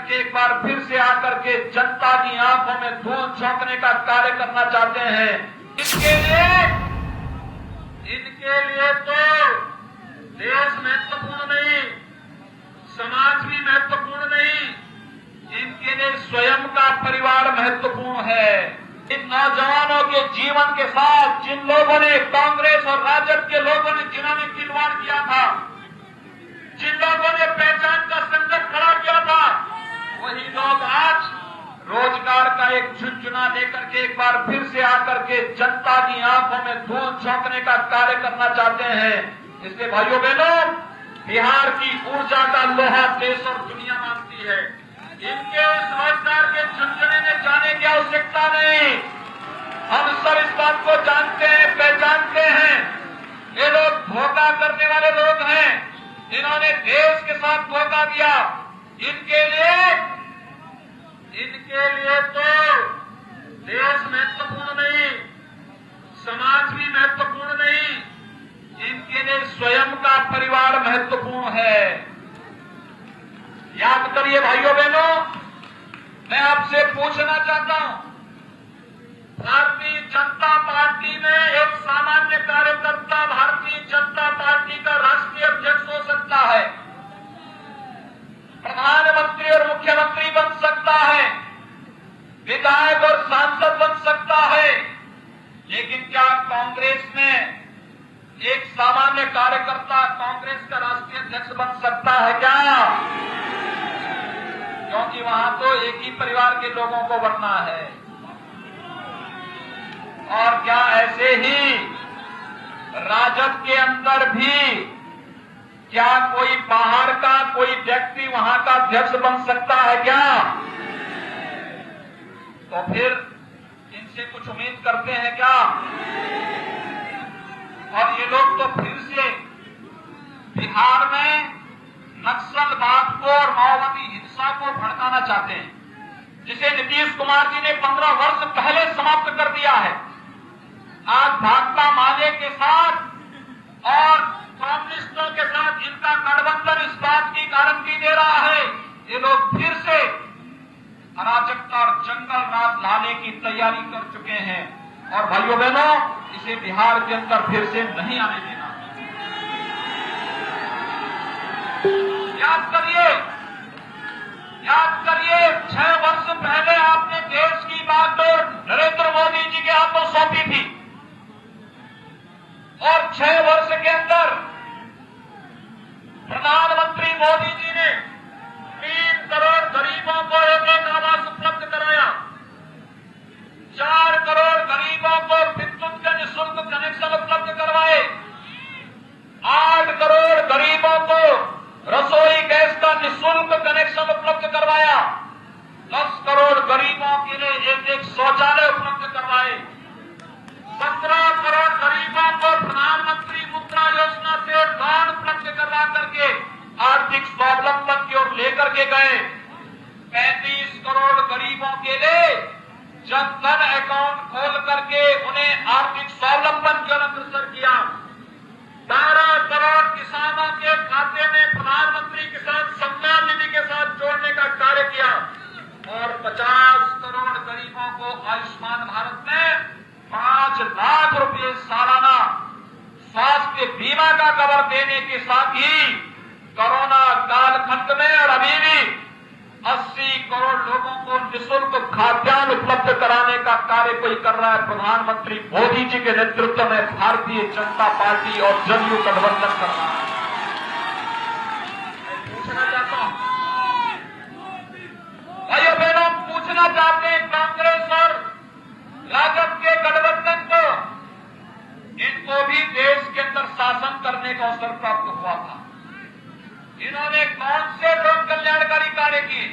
करके एक बार फिर से आकर के जनता की आंखों में धूल झोंकने का कार्य करना चाहते हैं। इनके लिए तो देश महत्वपूर्ण नहीं, समाज भी महत्वपूर्ण नहीं, इनके लिए स्वयं का परिवार महत्वपूर्ण है। इन नौजवानों के जीवन के साथ जिन लोगों ने, कांग्रेस और राजद के लोगों ने जिन्होंने खिलवाड़ किया था, जिन लोगों ने पहचान का संकट खड़ा किया था, वही लोग आज रोजगार का एक झुनझुना लेकर के एक बार फिर से आकर के जनता की आंखों में धूल झोंकने का कार्य करना चाहते हैं। इसलिए भाइयों बहनों, बिहार की ऊर्जा का लोहा देश और दुनिया मांगती है। इनके इस रोजगार के झुनझुने में जाने की आवश्यकता नहीं। हम सब इस बात को जानते हैं, पहचानते हैं। ये लोग धोखा करने वाले लोग हैं। इन्होंने देश के साथ धोखा दिया। इनके लिए तो देश महत्वपूर्ण नहीं, समाज भी महत्वपूर्ण नहीं, इनके लिए स्वयं का परिवार महत्वपूर्ण है। याद करिए भाइयों बहनों, मैं आपसे पूछना चाहता हूं, भारतीय जनता पार्टी में एक सामान्य कार्यकर्ता भारतीय जनता पार्टी का राष्ट्रीय अध्यक्ष हो सकता है, प्रधानमंत्री और मुख्यमंत्री बन सकता है, विधायक और सांसद बन सकता है, लेकिन क्या कांग्रेस में एक सामान्य कार्यकर्ता कांग्रेस का राष्ट्रीय अध्यक्ष बन सकता है क्या? क्योंकि वहां तो एक ही परिवार के लोगों को बनना है। और क्या ऐसे ही राजद के अंदर भी क्या कोई बाहर का कोई व्यक्ति वहां का अध्यक्ष बन सकता है क्या? तो फिर इनसे कुछ उम्मीद करते हैं क्या? और ये लोग तो फिर से बिहार में नक्सलवाद को और माओवादी हिंसा को भड़काना चाहते हैं, जिसे नीतीश कुमार जी ने 15 वर्ष पहले समाप्त कर दिया है। आज भाकपा माले के साथ और कम्युनिस्टों के साथ इनका गठबंधन इस बात की गारंटी दे रहा है, ये लोग फिर से अराजकता और जंगल राज लाने की तैयारी कर चुके हैं। और भाइयों बहनों, इसे बिहार के अंदर फिर से नहीं आने देना। याद करिए 6 वर्ष पहले आपने देश की बागडोर नरेंद्र मोदी जी के हाथों सौंपी थी, और 6 वर्ष के अंदर प्रधानमंत्री मोदी जी ने 3 करोड़ गरीबों को एक आवास उपलब्ध कराया, 4 करोड़ गरीबों को विद्युत के निःशुल्क कनेक्शन उपलब्ध करवाए, 8 करोड़ गरीबों को रसोई गैस का निःशुल्क कनेक्शन उपलब्ध करवाया, 10 करोड़ गरीबों के लिए एक शौचालय उपलब्ध करवाए, 17 करोड़ गरीबों को प्रधानमंत्री मुद्रा योजना से ऋण उपलब्ध करवा करके आर्थिक स्वावलंबन की ओर लेकर के गए, 35 करोड़ गरीबों के लिए जनधन अकाउंट खोल करके उन्हें आर्थिक स्वावलंबन की ओर अग्रसर किया, 12 करोड़ किसानों के खाते में प्रधानमंत्री किसान सम्मान निधि के साथ जोड़ने का कार्य किया, और 50 करोड़ गरीबों को आयुष्मान भारत में 5 लाख रुपए सालाना स्वास्थ्य बीमा का कवर देने के साथ ही कोरोना कालखंड में और अभी भी 80 करोड़ लोगों को निःशुल्क खाद्यान्न उपलब्ध कराने का कार्य कोई कर रहा है। प्रधानमंत्री मोदी जी के नेतृत्व में भारतीय जनता पार्टी और जदयू गठबंधन कर रहा है। मैं पूछना चाहता हूं भाइयों बहनों, पूछना चाहते हैं कांग्रेस और राजद के गठबंधन को, इनको भी देश के अंदर शासन करने का अवसर प्राप्त हुआ था। इन्होंने कौन से लोक कल्याणकारी कार्य किए?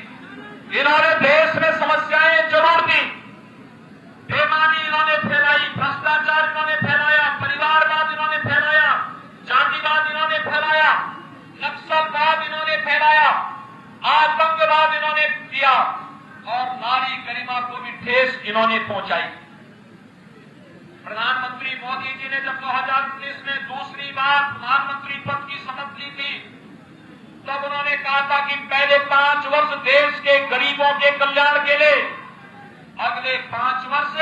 इन्होंने देश में समस्याएं जरूर दी, बेईमानी इन्होंने फैलाई, भ्रष्टाचार इन्होंने फैलाया, परिवारवाद इन्होंने फैलाया, जातिवाद इन्होंने फैलाया, नक्सलवाद इन्होंने फैलाया, आतंकवाद इन्होंने किया, और नारी गरिमा को भी ठेस इन्होंने पहुंचाई। प्रधानमंत्री मोदी जी ने जब 2019 में दूसरी बार प्रधानमंत्री पद की शपथ ली थी, तब उन्होंने कहा था कि पहले 5 वर्ष देश के गरीबों के कल्याण के लिए, अगले 5 वर्ष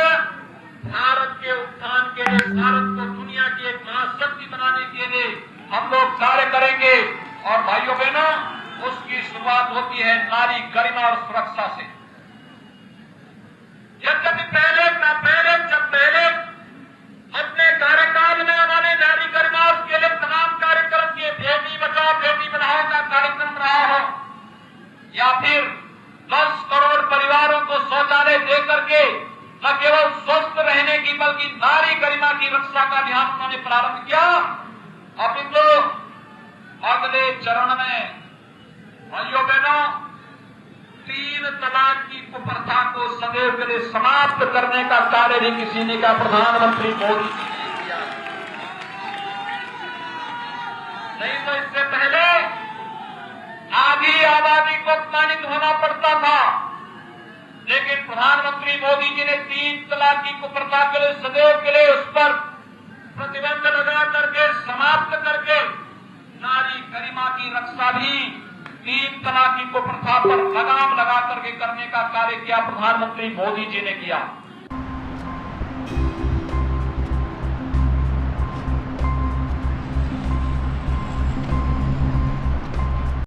भारत के उत्थान के लिए, भारत को दुनिया की एक महाशक्ति बनाने के लिए हम लोग कार्य करेंगे। और भाइयों बहनों, उसकी शुरुआत होती है नारी गरिमा और सुरक्षा से। यद्यपि पहले अपने कार्यकाल में उन्होंने नारी गरिमा के लिए तमाम कार्यक्रम किए, बेटी बचाओ बेटी पढ़ाओ का कार्यक्रम रहा हो, या फिर 10 करोड़ परिवारों को शौचालय दे करके न केवल स्वस्थ रहने की बल्कि नारी गरिमा की रक्षा का अभियान उन्होंने प्रारंभ किया। अभी तो अगले चरण में भाइयों बहनों 3 तलाक की कुप्रथा को सदैव के लिए समाप्त करने का कार्य भी किसी ने का प्रधानमंत्री मोदी जी ने किया। नहीं तो इससे पहले आधी आबादी को अपमानित होना पड़ता था, लेकिन प्रधानमंत्री मोदी जी ने 3 तलाक की कुप्रथा के लिए सदैव के लिए उस पर प्रतिबंध लगा करके समाप्त करके नारी गरिमा की रक्षा भी 3 तलाक की कुप्रथा पर लगाम लगा करके करने का कार्य किया प्रधानमंत्री मोदी जी ने किया।